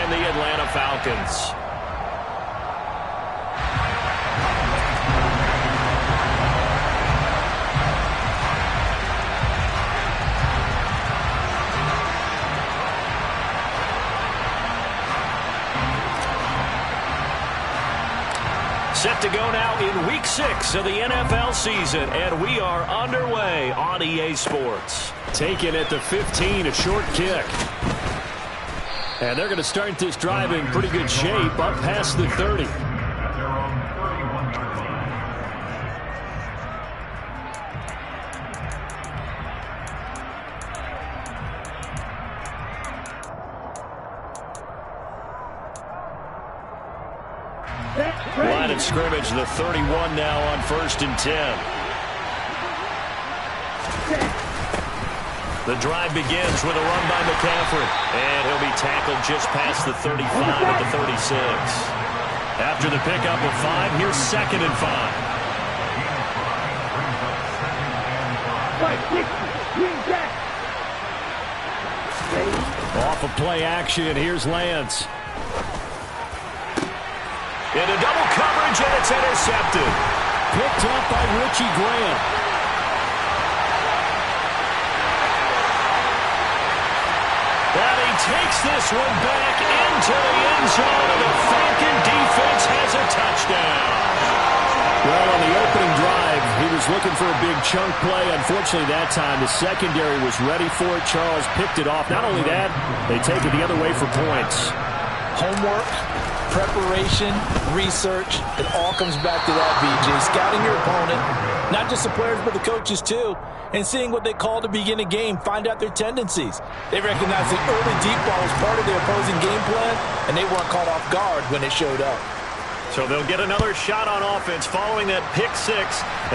and the Atlanta Falcons. Set to go now in Week 6 of the NFL season, and we are underway on EA Sports. Taken at the 15, a short kick. And they're going to start this drive in pretty good shape, up past the 30. Line of scrimmage, the 31 now on 1st and 10. The drive begins with a run by McCaffrey. And he'll be tackled just past the 35 at the 36. After the pickup of 5, here's 2nd and 5. Off of play action, here's Lance. Into double coverage, and it's intercepted. Picked up by Richie Grant. And he takes this one back into the end zone, and the Falcon defense has a touchdown. Well, on the opening drive, he was looking for a big chunk play. Unfortunately, that time, the secondary was ready for it. Charles picked it off. Not only that, they take it the other way for points. Homework, preparation, research, it all comes back to that, BJ. Scouting your opponent, not just the players, but the coaches too, and seeing what they call to begin a game, find out their tendencies. They recognize the early deep ball was part of their opposing game plan, and they weren't caught off guard when it showed up. So they'll get another shot on offense following that pick 6,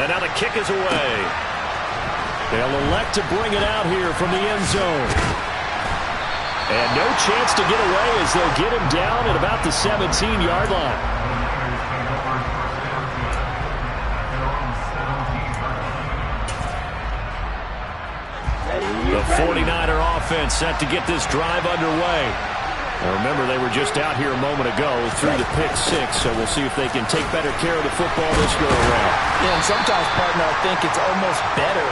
and now the kick is away. They'll elect to bring it out here from the end zone. And no chance to get away as they'll get him down at about the 17-yard line. The 49er offense set to get this drive underway. Now remember, they were just out here a moment ago through the pick 6, so we'll see if they can take better care of the football this go-around. Yeah, and sometimes, partner, I think it's almost better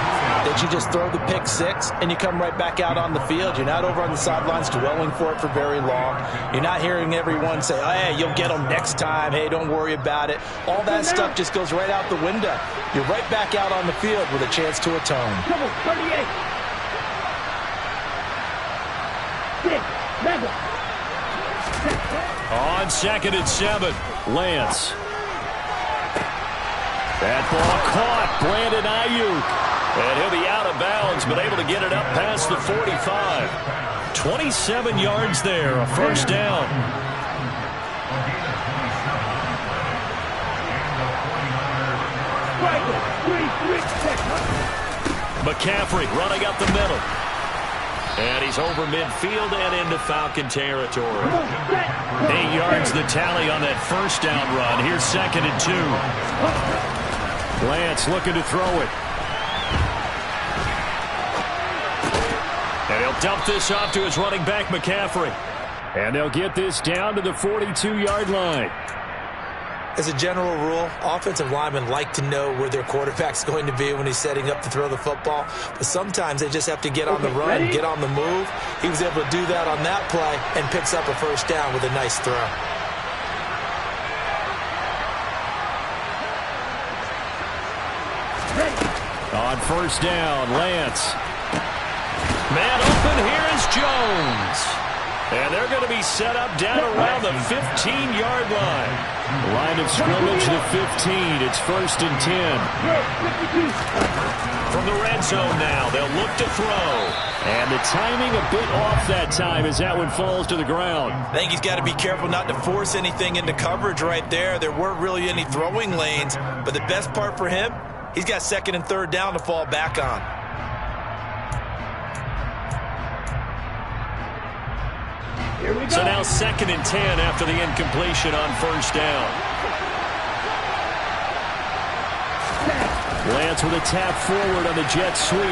that you just throw the pick 6 and you come right back out on the field. You're not over on the sidelines dwelling for it for very long. You're not hearing everyone say, oh, hey, you'll get them next time. Hey, don't worry about it. All that stuff just goes right out the window. You're right back out on the field with a chance to atone. Come on, 38. 6, 7. On 2nd and 7, Lance. That ball caught. Brandon Ayuk. and he'll be out of bounds, but able to get it up past the 45. 27 yards there, a first down. McCaffrey running up the middle. And he's over midfield and into Falcon territory. 8 yards the tally on that first down run. Here's 2nd and 2. Lance looking to throw it. And he'll dump this off to his running back, McCaffrey. And they'll get this down to the 42-yard line. As a general rule, offensive linemen like to know where their quarterback's going to be when he's setting up to throw the football. But sometimes they just have to get on the run, get on the move. He was able to do that on that play and picks up a first down with a nice throw. On first down, Lance. Man open, here is Jones. And they're going to be set up down around the 15-yard line. Line of scrimmage, the 15. It's 1st and 10. From the red zone now, they'll look to throw. And the timing a bit off that time as that one falls to the ground. I think he's got to be careful not to force anything into coverage right there. There weren't really any throwing lanes. But the best part for him, he's got 2nd and 3rd down to fall back on. So now 2nd and 10 after the incompletion on first down. Lance with a tap forward on the jet sweep.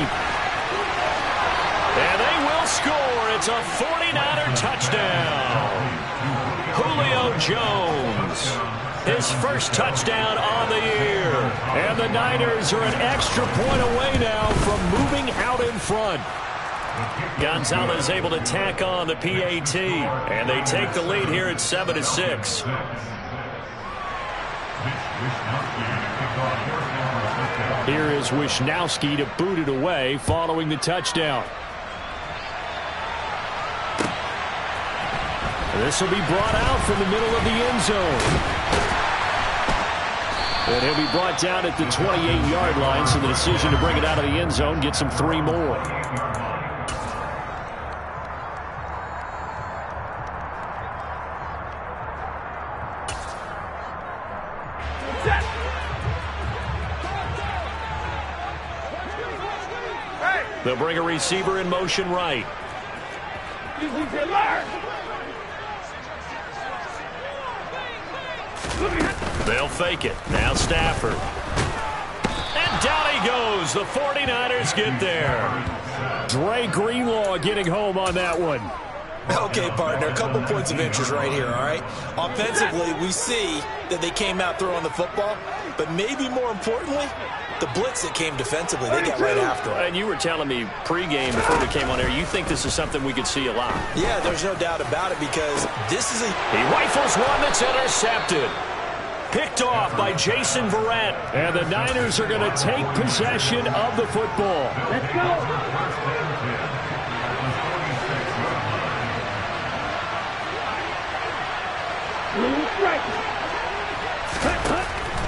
And they will score. It's a 49er touchdown. Jones. His first touchdown on the year. And the Niners are an extra point away now from moving out in front. Gonzalez able to tack on the PAT. And they take the lead here at 7-6. Here is Wisnowski to boot it away following the touchdown. This will be brought out from the middle of the end zone. And he'll be brought down at the 28-yard line, so the decision to bring it out of the end zone gets him 3 more. They'll bring a receiver in motion right. They'll fake it. Now Stafford. And down he goes. The 49ers get there. Dre Greenlaw getting home on that one. Okay, partner, a couple points of interest right here, all right? Offensively, we see that they came out throwing the football, but maybe more importantly, the blitz that came defensively, they got right after it. And you were telling me pregame before we came on air, you think this is something we could see a lot. Yeah, there's no doubt about it because this is He rifles one that's intercepted. Picked off by Jason Verrett. And the Niners are going to take possession of the football. Let's go.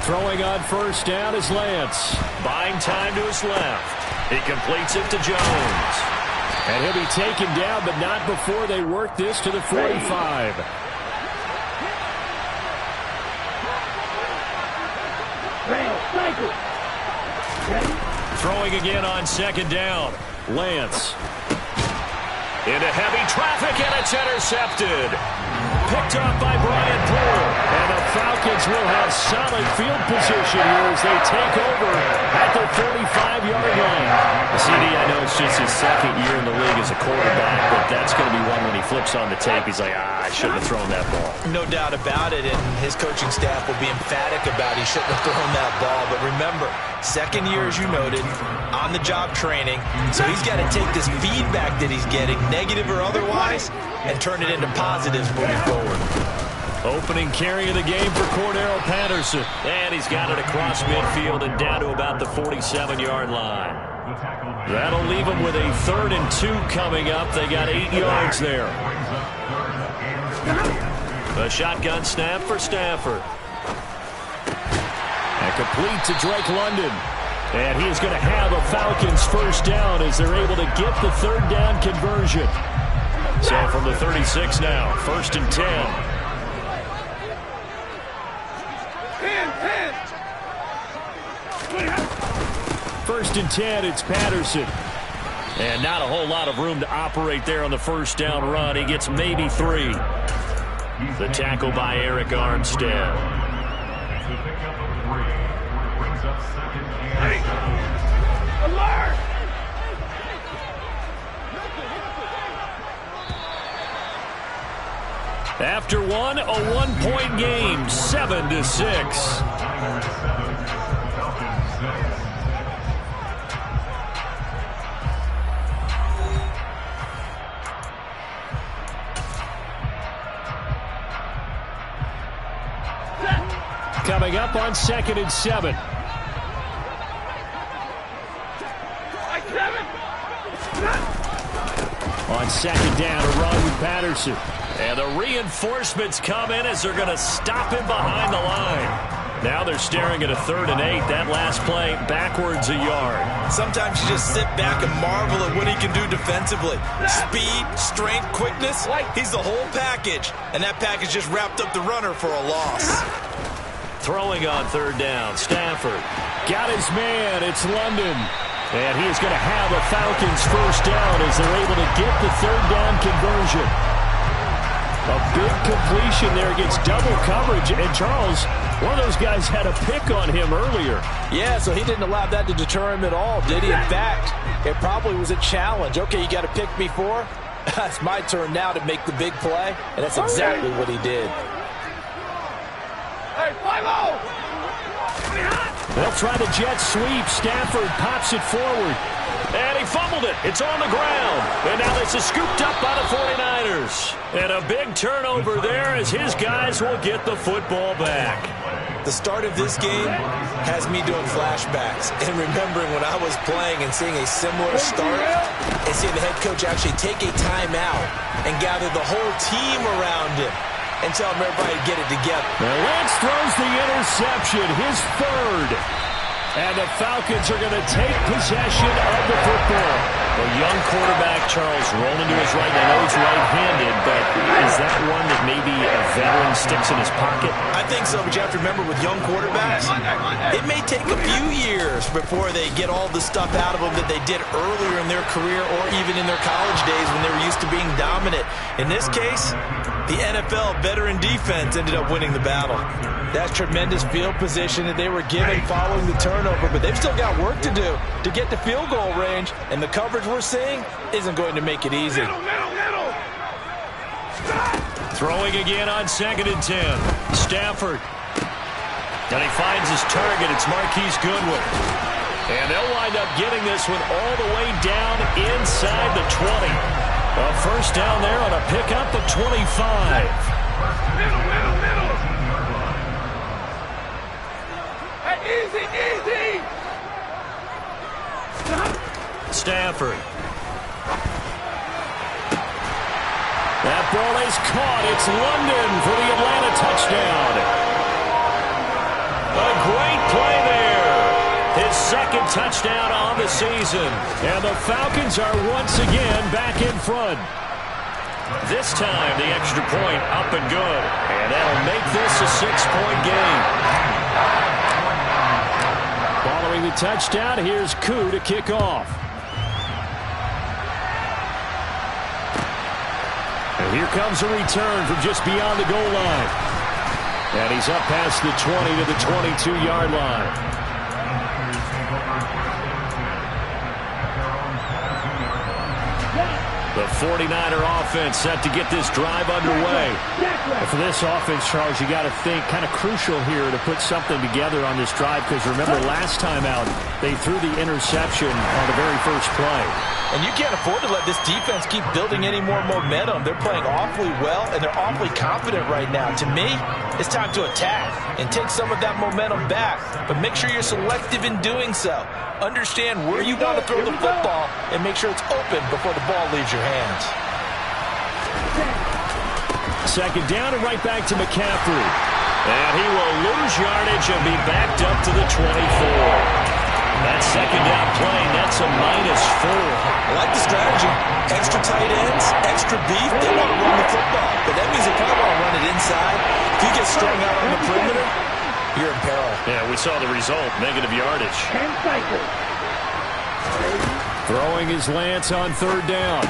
Throwing on first down is Lance. Buying time to his left. He completes it to Jones. And he'll be taken down, but not before they work this to the 45. Throwing again on second down. Lance. Into heavy traffic, and it's intercepted. Picked off by Brian Poole. And the Falcons will have solid field position here as they take over at the 45-yard line. CD, I know it's just his second year in the league as a quarterback, but that's going to be one when he flips on the tape. He's like, I shouldn't have thrown that ball. no doubt about it, and his coaching staff will be emphatic about he shouldn't have thrown that ball. But remember, second year, as you noted, on-the-job training, so he's got to take this feedback that he's getting, negative or otherwise, and turn it into positives moving forward. Opening carry of the game for Cordero Patterson. And he's got it across midfield and down to about the 47-yard line. That'll leave them with a 3rd and 2 coming up. They got 8 yards there. A shotgun snap for Stafford. And complete to Drake London. And he is going to have a Falcons first down as they're able to get the 3rd down conversion. So from the 36 now, 1st and 10. 1st and 10, it's Patterson. And not a whole lot of room to operate there on the first down run. He gets maybe 3. The tackle by Eric Armstead. Alert! After one, a 1-point game, 7-6. Coming up on 2nd and 7. On 2nd down, a run with Patterson. And the reinforcements come in as they're going to stop him behind the line. Now they're staring at a 3rd and 8. That last play backwards a yard. Sometimes you just sit back and marvel at what he can do defensively. Speed, strength, quickness, he's the whole package. And that package just wrapped up the runner for a loss. Throwing on 3rd down, Stafford. Got his man, it's London. And he is going to have a Falcons first down as they're able to get the 3rd down conversion. A big completion there against double coverage. And Charles, one of those guys had a pick on him earlier. Yeah, so he didn't allow that to deter him at all, did he? In fact, it probably was a challenge. Okay, you got a pick before. It's my turn now to make the big play. And that's exactly what he did. They'll try the jet sweep. Stafford pops it forward. And he fumbled it. It's on the ground. And now this is scooped up by the 49ers. And a big turnover there as his guys will get the football back. The start of this game has me doing flashbacks and remembering when I was playing and seeing a similar start and seeing the head coach actually take a timeout and gather the whole team around him and tell him everybody to get it together. Now Lance throws the interception, his third. And the Falcons are going to take possession of the football. A young quarterback, Charles, rolling to his right. I know he's right-handed, but is that one that maybe a veteran sticks in his pocket? I think so, but you have to remember with young quarterbacks, it may take a few years before they get all the stuff out of them that they did earlier in their career or even in their college days when they were used to being dominant. In this case, the NFL veteran defense ended up winning the battle. That's tremendous field position that they were given following the turnover, but they've still got work to do to get to field goal range, and the coverage we're seeing isn't going to make it easy. Throwing again on 2nd and 10. Stafford. And he finds his target. It's Marquise Goodwin. And they'll wind up getting this one all the way down inside the 20. A first down there on a pickup of 25. Easy. Stafford. That ball is caught. It's London for the Atlanta touchdown. A great play there. His second touchdown on the season. And the Falcons are once again back in front. This time the extra point up and good. And that'll make this a 6-point game. Following the touchdown, here's Koo to kick off. And here comes a return from just beyond the goal line. And he's up past the 20 to the 22-yard line. The 49er offense set to get this drive underway. And for this offense, Charles, you got to think kind of crucial here to put something together on this drive, because remember last time out they threw the interception on the very first play. And you can't afford to let this defense keep building any more momentum. They're playing awfully well, and they're awfully confident right now. To me, it's time to attack and take some of that momentum back. But make sure you're selective in doing so. Understand where you want to throw the football and make sure it's open before the ball leaves your hands. Second down and right back to McCaffrey. And he will lose yardage and be backed up to the 24. That second down play, that's a -4. I like the strategy. Extra tight ends, extra beef. They want to run the football, but that means they probably want to run it inside. If you get strung out on the perimeter, you're in peril. Yeah, we saw the result, negative yardage. 10 cycles. Throwing is Lance on third down.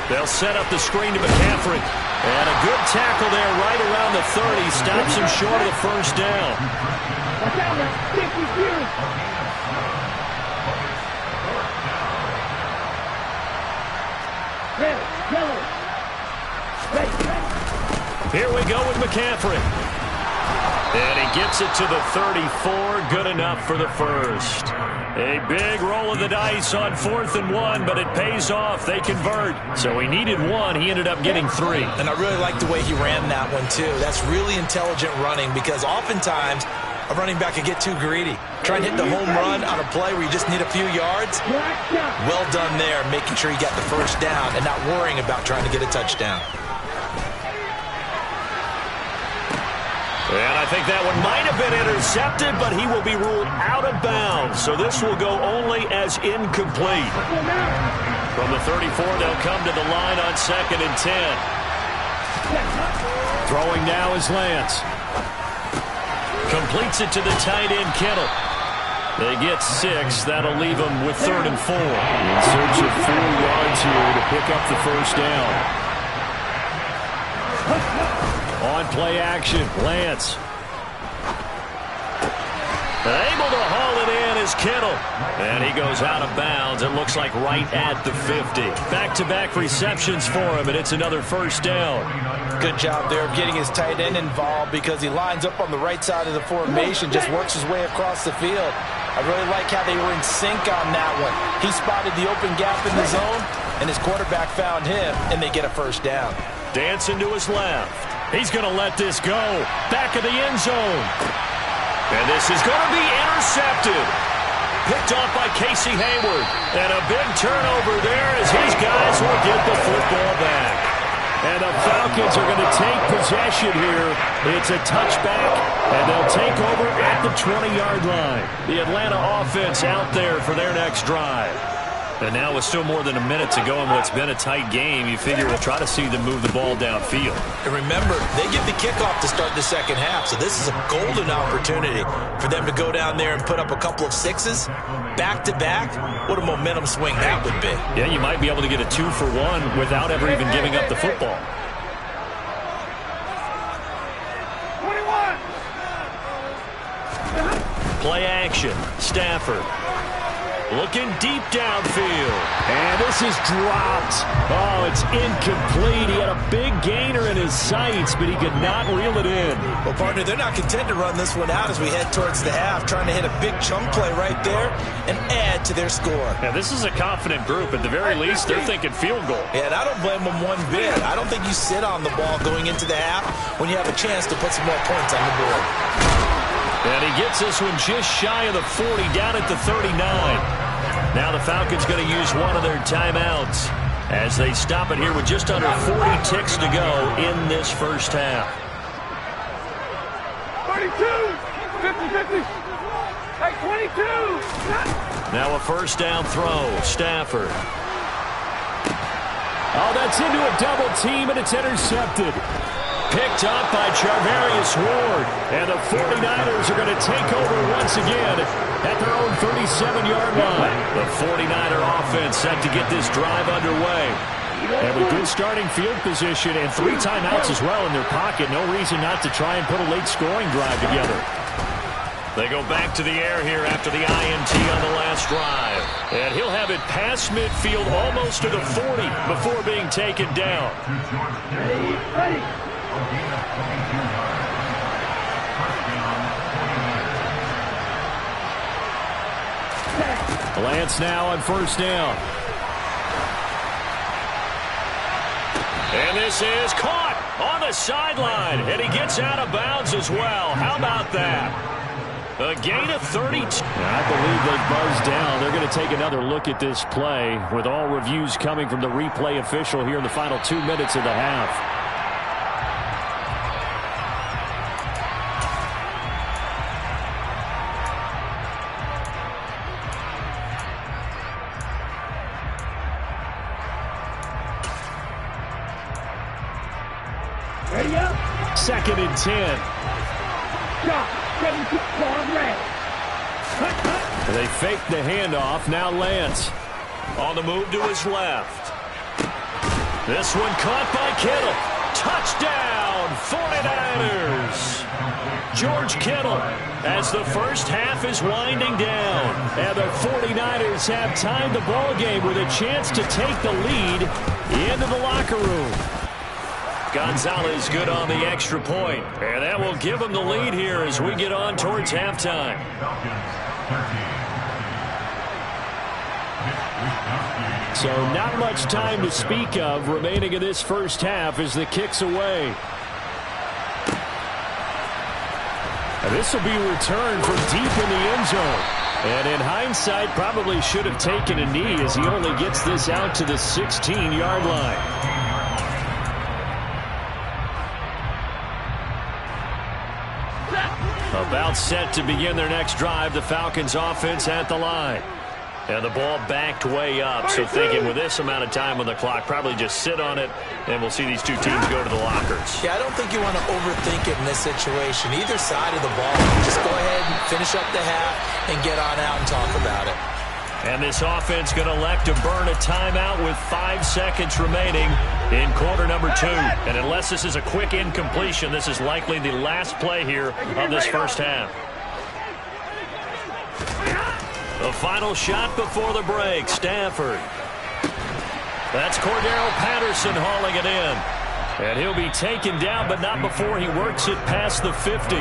They'll set up the screen to McCaffrey. And a good tackle there right around the 30. Stops him short of the first down. Watch out now. Stick with you. Red, yellow. Red. Here we go with McCaffrey. And he gets it to the 34. Good enough for the first. A big roll of the dice on 4th and 1, but it pays off. They convert. So he needed 1. He ended up getting 3. And I really like the way he ran that one, too. That's really intelligent running, because oftentimes a running back can get too greedy. Trying to hit the home run on a play where you just need a few yards. Well done there, making sure you got the first down and not worrying about trying to get a touchdown. And I think that one might have been intercepted, but he will be ruled out of bounds. So this will go only as incomplete. From the 34, they'll come to the line on 2nd and 10. Throwing now is Lance. Completes it to the tight end, Kittle. They get 6. That'll leave them with 3rd and 4. In search of 4 yards here to pick up the first down. On play action, Lance. Able to haul it in is Kittle. And he goes out of bounds. It looks like right at the 50. Back-to-back receptions for him, and it's another first down. Good job there of getting his tight end involved because he lines up on the right side of the formation, just works his way across the field. I really like how they were in sync on that one. He spotted the open gap in the zone, and his quarterback found him, and they get a first down. Dancing to his left. He's going to let this go. Back of the end zone. And this is going to be intercepted. Picked off by Casey Hayward. And a big turnover there as his guys will get the football back. And the Falcons are going to take possession here. It's a touchback, and they'll take over at the 20-yard line. The Atlanta offense out there for their next drive. And now with still more than a minute to go in what's been a tight game, you figure we'll try to see them move the ball downfield. And remember, they get the kickoff to start the second half, so this is a golden opportunity for them to go down there and put up a couple of sixes back-to-back. What a momentum swing that would be. Yeah, you might be able to get a 2-for-1 without ever even giving up the football. 21. Play action. Stafford. Looking deep downfield. And this is dropped. Oh, it's incomplete. He had a big gainer in his sights, but he could not reel it in. Well, partner, they're not content to run this one out as we head towards the half, trying to hit a big chunk play right there and add to their score. Yeah, this is a confident group. At the very least, they're thinking field goal. Yeah, and I don't blame them one bit. I don't think you sit on the ball going into the half when you have a chance to put some more points on the board. And he gets this one just shy of the 40, down at the 39. Now the Falcons going to use one of their timeouts as they stop it here with just under 40 ticks to go in this first half. 32, 50, 50. Hey, 22. Now a first down throw. Stafford. Oh, that's into a double team, and it's intercepted. Picked up by Charvarius Ward. And the 49ers are going to take over once again at their own 37-yard line. The 49er offense set to get this drive underway. And with good starting field position and 3 timeouts as well in their pocket, no reason not to try and put a late scoring drive together. They go back to the air here after the INT on the last drive. And he'll have it past midfield almost to the 40 before being taken down. Ready. Lance now on first down. And this is caught on the sideline. And he gets out of bounds as well. How about that? A gain of 32. I believe they buzzed down. They're going to take another look at this play with all reviews coming from the replay official here in the final 2 minutes of the half. Ready up. Second and 10. Stop. 72 ball red. They fake the handoff. Now Lance. On the move to his left. This one caught by Kittle. Touchdown, 49ers. George Kittle as the first half is winding down. And the 49ers have tied the ball game with a chance to take the lead into the locker room. Gonzalez good on the extra point. And that will give him the lead here as we get on towards halftime. So not much time to speak of remaining in this first half as the kick's away. And this will be returned from deep in the end zone. And in hindsight, probably should have taken a knee as he only gets this out to the 16-yard line. About set to begin their next drive. The Falcons offense at the line. And the ball backed way up. So thinking with this amount of time on the clock, probably just sit on it, and we'll see these two teams go to the lockers. Yeah, I don't think you want to overthink it in this situation. Either side of the ball, just go ahead and finish up the half and get on out and talk about it. And this offense going to elect to burn a timeout with 5 seconds remaining in quarter number 2. And unless this is a quick incompletion, this is likely the last play here of this first half. final shot before the break. Stafford. That's Cordero Patterson hauling it in. And he'll be taken down, but not before he works it past the 50.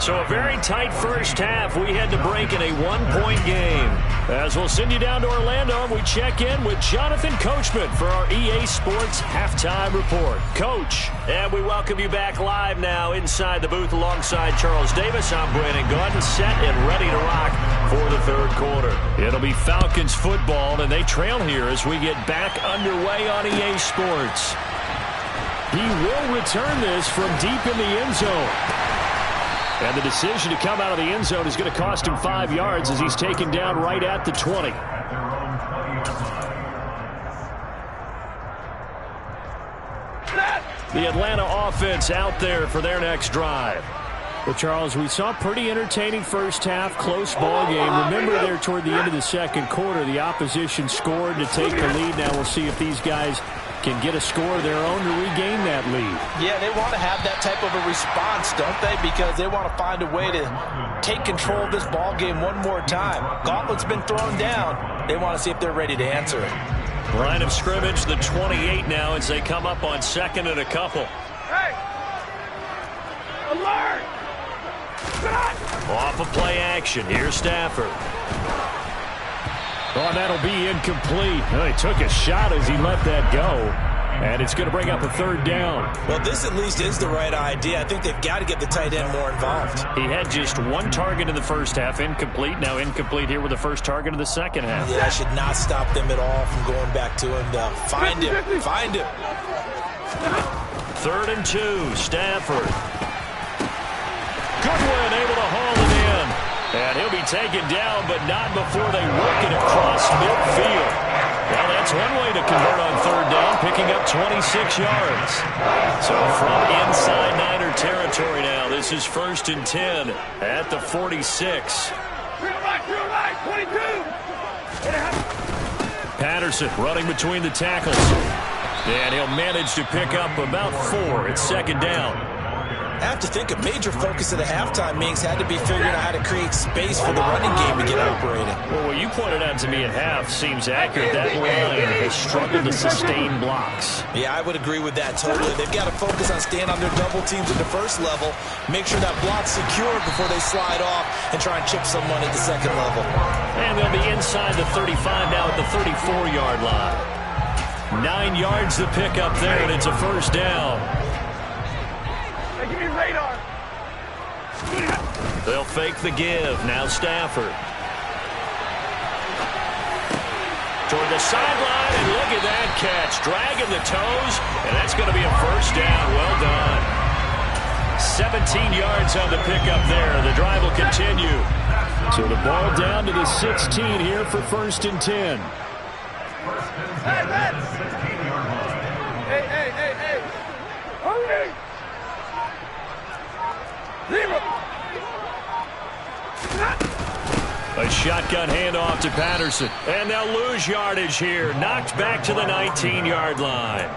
So a very tight first half. We had to break in a one-point game. As we'll send you down to Orlando, we check in with Jonathan Coachman for our EA Sports Halftime Report. Coach. And we welcome you back live now inside the booth alongside Charles Davis. I'm Brandon Gaudin, set and ready to rock for the third quarter. It'll be Falcons football, and they trail here as we get back underway on EA Sports. He will return this from deep in the end zone. And the decision to come out of the end zone is going to cost him 5 yards as he's taken down right at the 20. The Atlanta offense out there for their next drive. Well, Charles, we saw a pretty entertaining first half, close ball game. Remember there toward the end of the second quarter, the opposition scored to take the lead. Now we'll see if these guys can get a score of their own to regain that lead. Yeah, they want to have that type of a response, don't they? Because they want to find a way to take control of this ball game one more time. Gauntlet's been thrown down. They want to see if they're ready to answer it. Line of scrimmage, the 28 now as they come up on second and a couple. Hey! Alert! Off of play action. Here's Stafford. Oh, that'll be incomplete. Well, he took a shot as he let that go. And it's going to bring up a third down. Well, this at least is the right idea. I think they've got to get the tight end more involved. He had just one target in the first half, incomplete. Now incomplete here with the first target of the second half. Yeah, I should not stop them at all from going back to him, though. Find him. Find him. 3rd and 2. Stafford. Goodwin able to haul it in. And he'll be taken down, but not before they work it across midfield. Well, that's one way to convert on 3rd down, picking up 26 yards. So from inside Niner territory now, this is 1st and 10 at the 46. Right, 22. Patterson running between the tackles. And he'll manage to pick up about 4 at 2nd down. I have to think a major focus of the halftime meetings had to be figuring out how to create space for the running game to get operating. Well, what you pointed out to me at half seems accurate. That line has struggled to sustain blocks. Yeah, I would agree with that totally. They've got to focus on staying on their double teams at the first level, make sure that block's secure before they slide off and try and chip someone at the second level. And they'll be inside the 35 now at the 34-yard line. 9 yards to pick up there, and it's a 1st down. Give me radar. They'll fake the give. Now Stafford. Toward the sideline, and look at that catch. Dragging the toes, and that's going to be a 1st down. Well done. 17 yards on the pickup there. The drive will continue. So the ball down to the 16 here for 1st and 10. Hey. Hurry! 0. A shotgun handoff to Patterson. And they'll lose yardage here. Knocked back to the 19-yard line.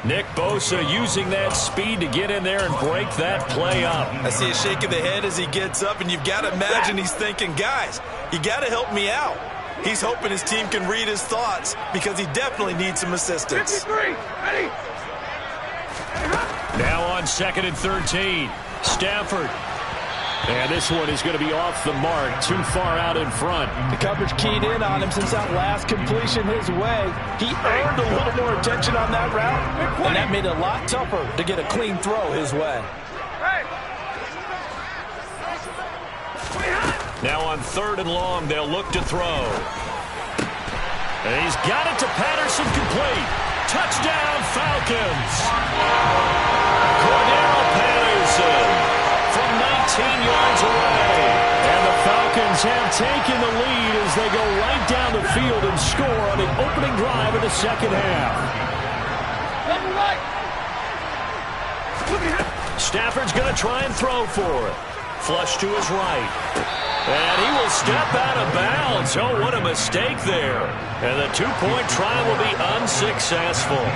Nick Bosa using that speed to get in there and break that play up. I see a shake of the head as he gets up, and you've got to imagine he's thinking, guys, you got to help me out. He's hoping his team can read his thoughts because he definitely needs some assistance. 53. Ready? Now on 2nd and 13. Stafford. And this one is going to be off the mark, too far out in front. The coverage keyed in on him since that last completion his way. He earned a little more attention on that route, and that made it a lot tougher to get a clean throw his way. Now on 3rd and long, they'll look to throw. And he's got it to Patterson, complete. Touchdown, Falcons. Cordero Patterson from 19 yards away. And the Falcons have taken the lead as they go right down the field and score on the opening drive of the second half. Stafford's going to try and throw for it. Flush to his right. And he will step out of bounds. Oh, what a mistake there. And the 2-point try will be unsuccessful.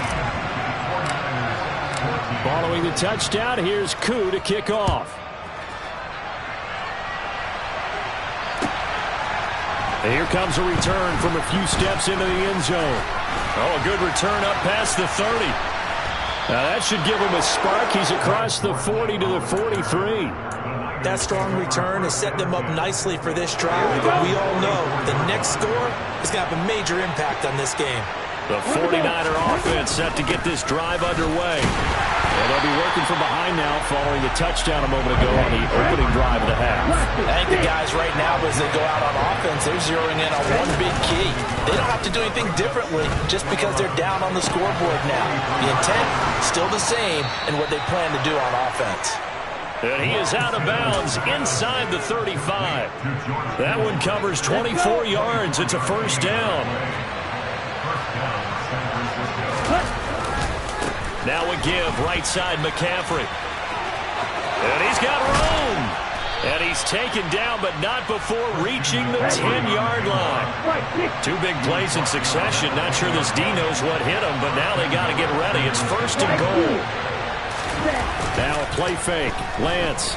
Following the touchdown, here's Koo to kick off. And here comes a return from a few steps into the end zone. Oh, a good return up past the 30. Now that should give him a spark. He's across the 40 to the 43. That strong return has set them up nicely for this drive. And we all know the next score is going to have a major impact on this game. The 49er offense set to get this drive underway. And they'll be working from behind now following the touchdown a moment ago on the opening drive of the half. I think the guys right now, as they go out on offense, they're zeroing in on one big key. They don't have to do anything differently just because they're down on the scoreboard now. The intent is still the same in what they plan to do on offense. And he is out of bounds inside the 35. That one covers 24 yards. It's a first down. Now a give, right side McCaffrey. And he's got room. And he's taken down, but not before reaching the 10-yard line. Two big plays in succession. Not sure this D knows what hit him, but now they got to get ready. It's first and goal. Now a play fake. Lance.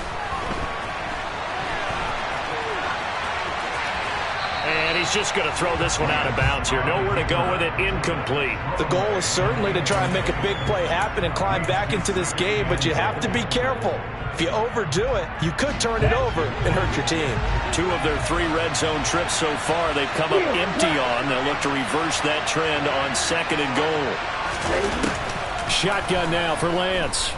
And he's just going to throw this one out of bounds here. Nowhere to go with it. Incomplete. The goal is certainly to try and make a big play happen and climb back into this game, but you have to be careful. If you overdo it, you could turn it over and hurt your team. 2 of their 3 red zone trips so far they've come up empty on. They'll look to reverse that trend on second and goal. Shotgun now for Lance.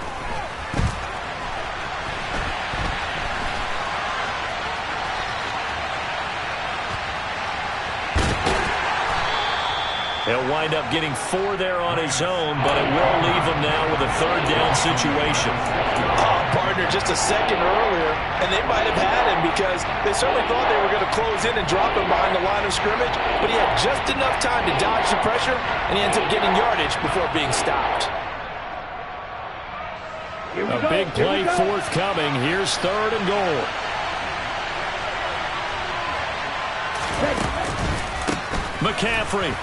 He'll wind up getting 4 there on his own, but it will leave him now with a third down situation. Partner just a second earlier, and they might have had him because they certainly thought they were going to close in and drop him behind the line of scrimmage, but he had just enough time to dodge the pressure, and he ends up getting yardage before being stopped. A big play forthcoming. Here's third and goal. McCaffrey.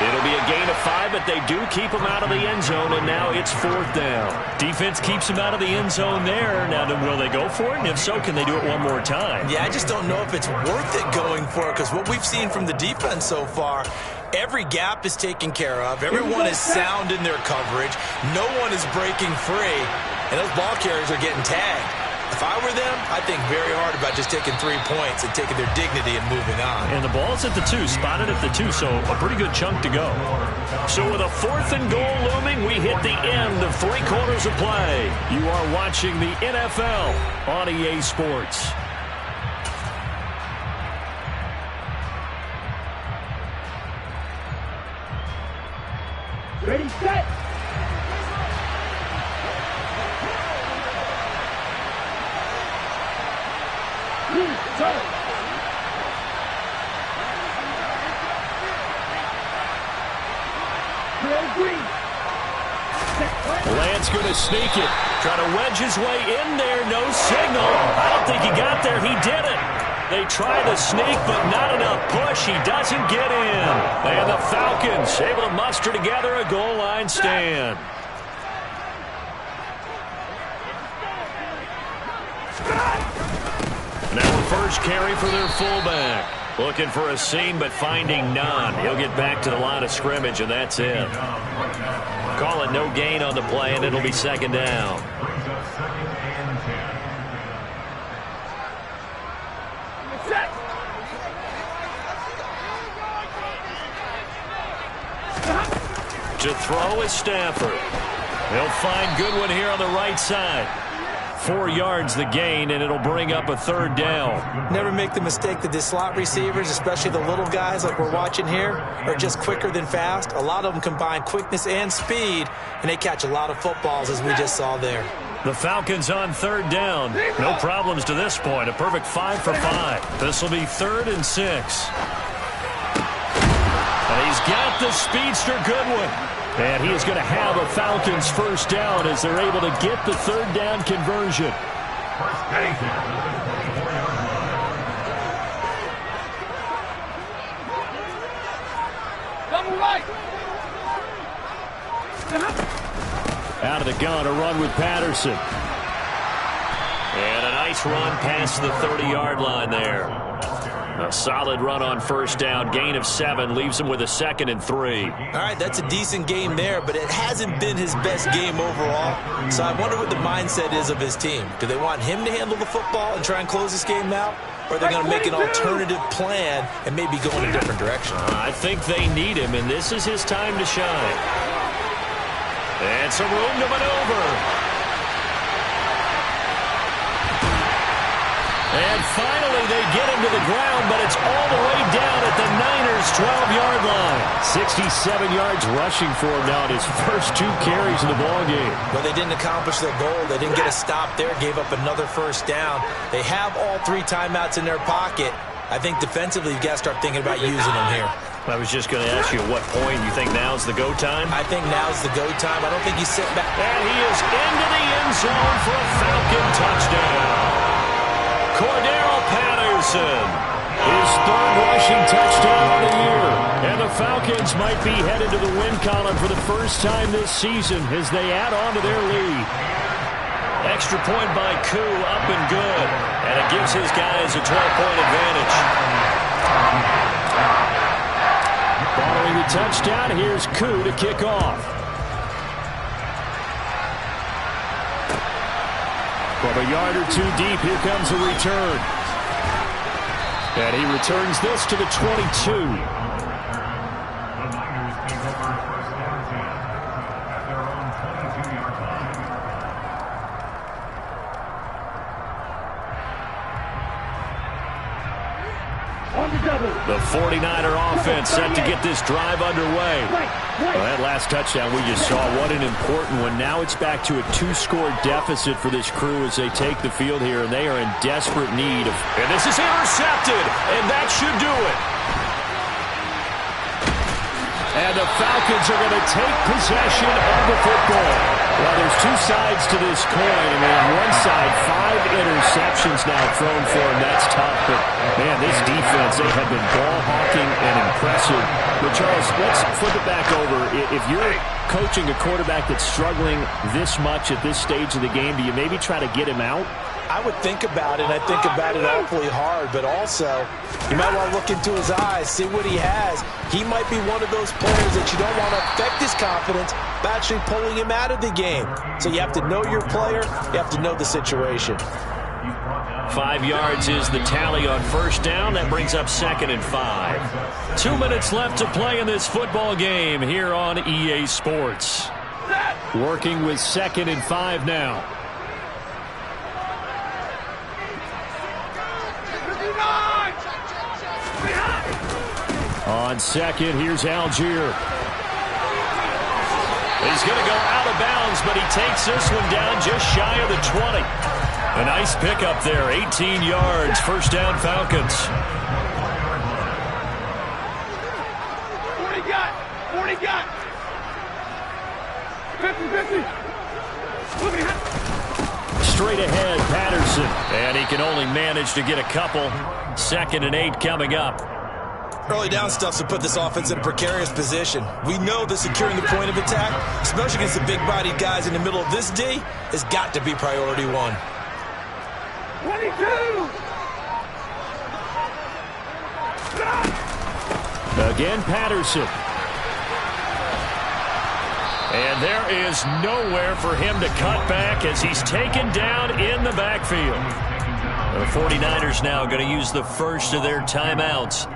It'll be a gain of 5, but they do keep him out of the end zone, and now it's 4th down. Defense keeps him out of the end zone there. Now, will they go for it? And if so, can they do it one more time? Yeah, I just don't know if it's worth it going for it because what we've seen from the defense so far, every gap is taken care of. Everyone is sound in their coverage. No one is breaking free, and those ball carriers are getting tagged. If I were them, I'd think very hard about just taking 3 points and taking their dignity and moving on. And the ball's at the 2, spotted at the 2, so a pretty good chunk to go. So with a 4th and goal looming, we hit the end of 3 quarters of play. You are watching the NFL on EA Sports. Ready, set. Lance going to sneak it. Try to wedge his way in there. No signal. I don't think he got there. He did it. They try to sneak, but not enough push. He doesn't get in. And the Falcons able to muster together a goal line stand. Now the first carry for their fullback. Looking for a seam, but finding none. He'll get back to the line of scrimmage, and that's it. Call it no gain on the play, and it'll be 2nd down. To throw is Stafford. He'll find Goodwin here on the right side. 4 yards the gain, and it'll bring up a 3rd down. Never make the mistake that the slot receivers, especially the little guys like we're watching here, are just quicker than fast. A lot of them combine quickness and speed, and they catch a lot of footballs, as we just saw there. The Falcons on 3rd down. No problems to this point. A perfect 5 for 5. This will be 3rd and 6. And he's got the speedster Goodwin. And he is going to have a Falcons first down as they're able to get the 3rd down conversion. Double right. Out of the gun, a run with Patterson. And a nice run past the 30-yard line there. A solid run on first down. Gain of 7 leaves him with a 2nd and 3. All right, that's a decent game there, but it hasn't been his best game overall. So I wonder what the mindset is of his team. Do they want him to handle the football and try and close this game out? Or are they going to make an alternative plan and maybe go in a different direction? I think they need him, and this is his time to shine. And some room to maneuver. And finally, they get him to the ground, but it's all the way down at the Niners' 12-yard line. 67 yards rushing for him now in his first 2 carries in the ballgame. Well, they didn't accomplish their goal. They didn't get a stop there, gave up another first down. They have all 3 timeouts in their pocket. I think defensively, you've got to start thinking about using them here. I was just going to ask you at what point you think now's the go time? I think now's the go time. I don't think he's sitting back. And he is into the end zone for a Falcon touchdown. Cordero Patterson, his 3rd rushing touchdown of the year. And the Falcons might be headed to the win column for the first time this season as they add on to their lead. Extra point by Koo, up and good. And it gives his guys a 12-point advantage. Following the touchdown, here's Koo to kick off. From a yard or 2 deep, here comes a return. And he returns this to the 22. The 49er offense set to get this drive underway. Well, that last touchdown we just saw, what an important one. Now it's back to a 2-score deficit for this crew as they take the field here, and they are in desperate need of... And this is intercepted, and that should do it. And the Falcons are going to take possession of the football. Well, there's 2 sides to this coin. I mean, on one side, 5 interceptions now thrown for him. That's tough. But, man, this defense, they have been ball-hawking and impressive. But, Charles, let's flip it back over. If you're coaching a quarterback that's struggling this much at this stage of the game, do you maybe try to get him out? I would think about it, and I think about it awfully hard, but also you might want to look into his eyes, see what he has. He might be one of those players that you don't want to affect his confidence by actually pulling him out of the game. So you have to know your player, you have to know the situation. 5 yards is the tally on first down. That brings up 2nd and 5. 2 minutes left to play in this football game here on EA Sports. Working with 2nd and 5 now. On 2nd, here's Algier. He's going to go out of bounds, but he takes this one down just shy of the 20. A nice pickup there, 18 yards, first down Falcons. 40 got. 50. Straight ahead, Patterson. And he can only manage to get a couple. 2nd and 8 coming up. Early down stuff to put this offense in a precarious position. We know that securing the point of attack, especially against the big-bodied guys in the middle of this D, has got to be priority 1. 22. Again, Patterson. And there is nowhere for him to cut back as he's taken down in the backfield. The 49ers now going to use the first of their timeouts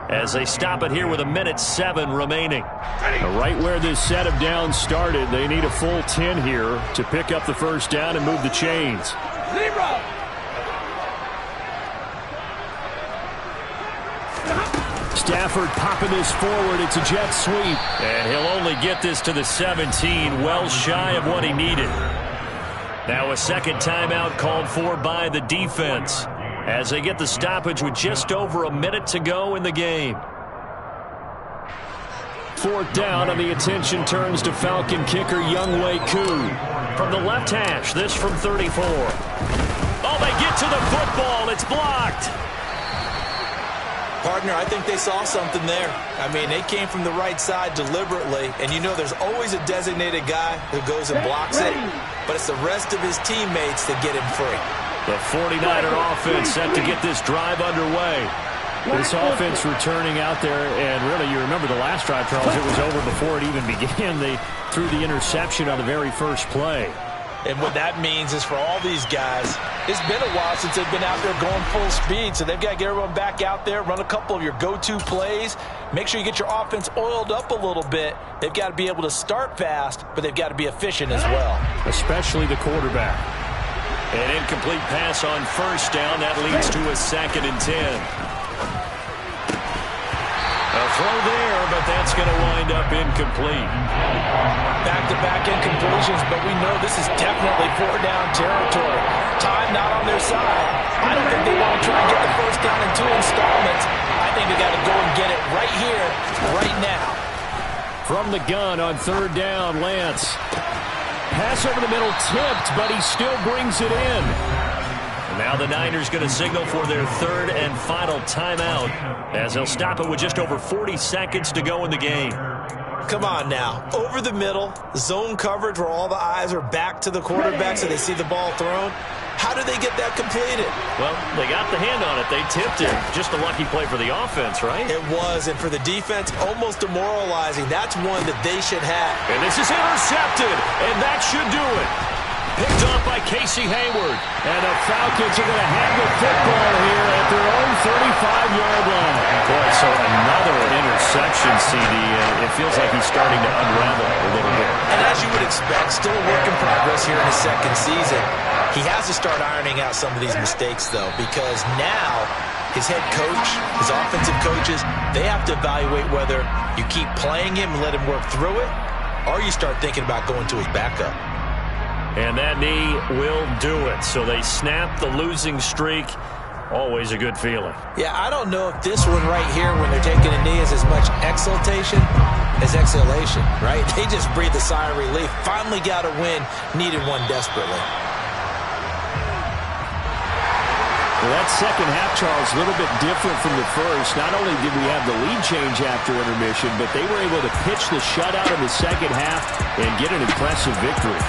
as they stop it here with 1:07 remaining. Right where this set of downs started, they need a full 10 here to pick up the first down and move the chains. Zero. Stafford popping this forward. It's a jet sweep. And he'll only get this to the 17, well shy of what he needed. Now a second timeout called for by the defense as they get the stoppage with just over a minute to go in the game. 4th down, and the attention turns to Falcon kicker Younghoe Koo. From the left hash, this from 34. Oh, they get to the football. It's blocked. Partner, I think they saw something there. I mean, they came from the right side deliberately, and you know there's always a designated guy who goes and blocks it, but it's the rest of his teammates that get him free. The 49er offense set to get this drive underway. This offense returning out there, and really, you remember the last drive, Charles, it was over before it even began. They threw the interception on the very first play. And what that means is for all these guys, it's been a while since they've been out there going full speed, so they've got to get everyone back out there, run a couple of your go-to plays, make sure you get your offense oiled up a little bit. They've got to be able to start fast, but they've got to be efficient as well. Especially the quarterback. An incomplete pass on first down. That leads to a 2nd and 10. A throw there, but that's going to wind up incomplete. Back-to-back incompletions, but we know this is definitely 4-down territory. Time not on their side. I don't think they want to try and get the first down in 2 installments. I think they got to go and get it right here, right now. From the gun on 3rd down, Lance. Pass over the middle tipped, but he still brings it in. Now the Niners going to signal for their 3rd and final timeout as they'll stop it with just over 40 seconds to go in the game. Come on now. Over the middle, zone coverage where all the eyes are back to the quarterback so they see the ball thrown. How did they get that completed? Well, they got the hand on it. They tipped it. Just a lucky play for the offense, right? It was, and for the defense, almost demoralizing. That's one that they should have. And this is intercepted, and that should do it. Picked off by Casey Hayward. And the Falcons are going to have the football here at their own 35-yard line. Boy, so another interception, CD. It feels like he's starting to unravel a little bit. And as you would expect, still a work in progress here in his 2nd season. He has to start ironing out some of these mistakes, though, because now his head coach, his offensive coaches, they have to evaluate whether you keep playing him and let him work through it, or you start thinking about going to his backup. And that knee will do it. So they snap the losing streak. Always a good feeling. Yeah, I don't know if this one right here, when they're taking a knee, is as much exultation as exhalation, right? They just breathe a sigh of relief. Finally got a win, needed one desperately. Well, that second half, Charles, a little bit different from the first. Not only did we have the lead change after intermission, but they were able to pitch the shutout in the second half and get an impressive victory.